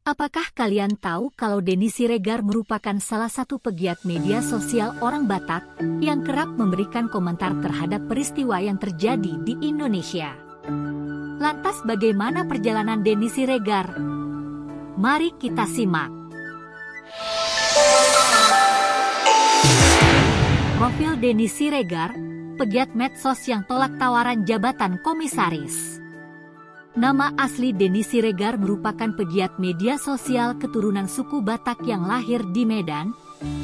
Apakah kalian tahu kalau Denny Siregar merupakan salah satu pegiat media sosial orang Batak yang kerap memberikan komentar terhadap peristiwa yang terjadi di Indonesia? Lantas bagaimana perjalanan Denny Siregar? Mari kita simak. Profil Denny Siregar, pegiat medsos yang tolak tawaran jabatan komisaris. Nama asli Denny Siregar merupakan pegiat media sosial keturunan suku Batak yang lahir di Medan,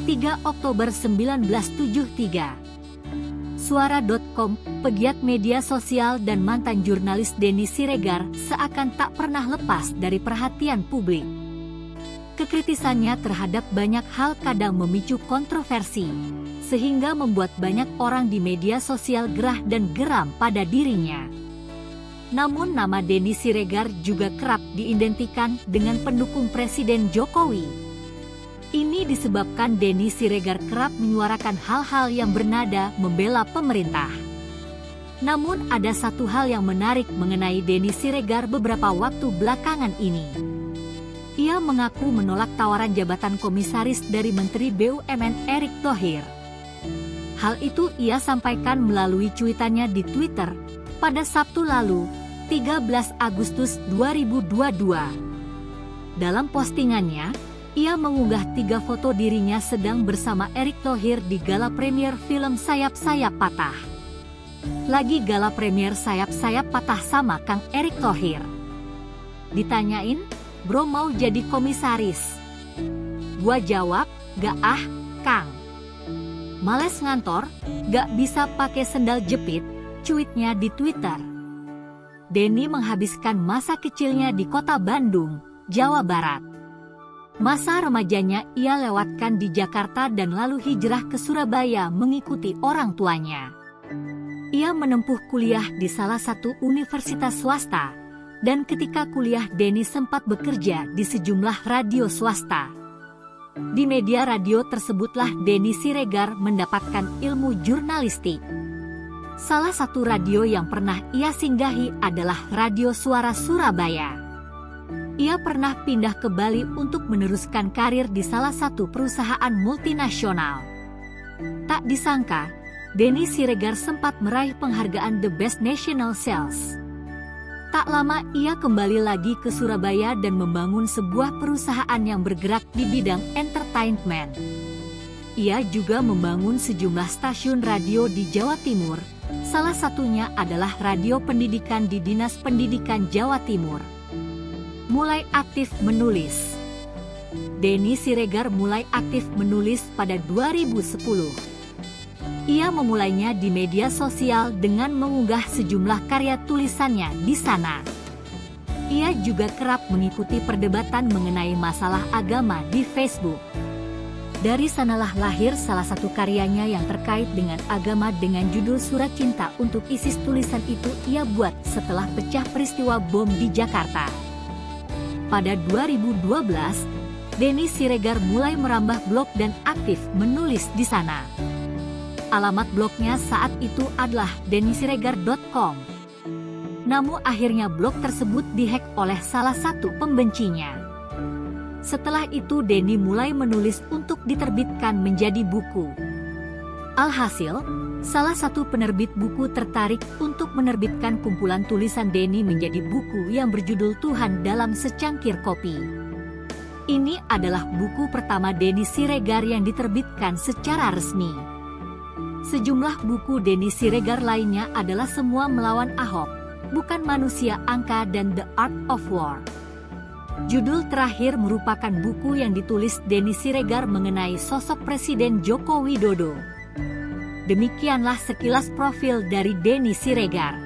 3 Oktober 1973. Suara.com, pegiat media sosial dan mantan jurnalis Denny Siregar seakan tak pernah lepas dari perhatian publik. Kekritisannya terhadap banyak hal kadang memicu kontroversi, sehingga membuat banyak orang di media sosial gerah dan geram pada dirinya. Namun nama Denny Siregar juga kerap diidentikan dengan pendukung Presiden Jokowi. Ini disebabkan Denny Siregar kerap menyuarakan hal-hal yang bernada membela pemerintah. Namun ada satu hal yang menarik mengenai Denny Siregar beberapa waktu belakangan ini. Ia mengaku menolak tawaran jabatan komisaris dari Menteri BUMN Erick Thohir. Hal itu ia sampaikan melalui cuitannya di Twitter pada Sabtu lalu, 13 Agustus 2022. Dalam postingannya, ia mengunggah 3 foto dirinya sedang bersama Erick Thohir di gala premier film Sayap-Sayap Patah. Lagi gala premier Sayap-Sayap Patah sama Kang Erick Thohir. Ditanyain, "Bro mau jadi komisaris?" Gua jawab, "Gak ah, Kang. Males ngantor, gak bisa pakai sendal jepit," cuitnya di Twitter. Denny menghabiskan masa kecilnya di kota Bandung, Jawa Barat. Masa remajanya ia lewatkan di Jakarta dan lalu hijrah ke Surabaya mengikuti orang tuanya. Ia menempuh kuliah di salah satu universitas swasta, dan ketika kuliah Denny sempat bekerja di sejumlah radio swasta. Di media radio tersebutlah Denny Siregar mendapatkan ilmu jurnalistik. Salah satu radio yang pernah ia singgahi adalah Radio Suara Surabaya. Ia pernah pindah ke Bali untuk meneruskan karir di salah satu perusahaan multinasional. Tak disangka, Denny Siregar sempat meraih penghargaan The Best National Sales. Tak lama ia kembali lagi ke Surabaya dan membangun sebuah perusahaan yang bergerak di bidang entertainment. Ia juga membangun sejumlah stasiun radio di Jawa Timur, salah satunya adalah Radio Pendidikan di Dinas Pendidikan Jawa Timur. Mulai aktif menulis. Denny Siregar mulai aktif menulis pada 2010. Ia memulainya di media sosial dengan mengunggah sejumlah karya tulisannya di sana. Ia juga kerap mengikuti perdebatan mengenai masalah agama di Facebook. Dari sanalah lahir salah satu karyanya yang terkait dengan agama dengan judul Surat Cinta untuk ISIS. Tulisan itu ia buat setelah pecah peristiwa bom di Jakarta. Pada 2012, Denny Siregar mulai merambah blog dan aktif menulis di sana. Alamat blognya saat itu adalah dennysiregar.com. Namun akhirnya blog tersebut dihack oleh salah satu pembencinya. Setelah itu Denny mulai menulis untuk diterbitkan menjadi buku. Alhasil, salah satu penerbit buku tertarik untuk menerbitkan kumpulan tulisan Denny menjadi buku yang berjudul Tuhan Dalam Secangkir Kopi. Ini adalah buku pertama Denny Siregar yang diterbitkan secara resmi. Sejumlah buku Denny Siregar lainnya adalah Semua Melawan Ahok, Bukan Manusia Angka, dan The Art of War. Judul terakhir merupakan buku yang ditulis Denny Siregar mengenai sosok Presiden Joko Widodo. Demikianlah sekilas profil dari Denny Siregar.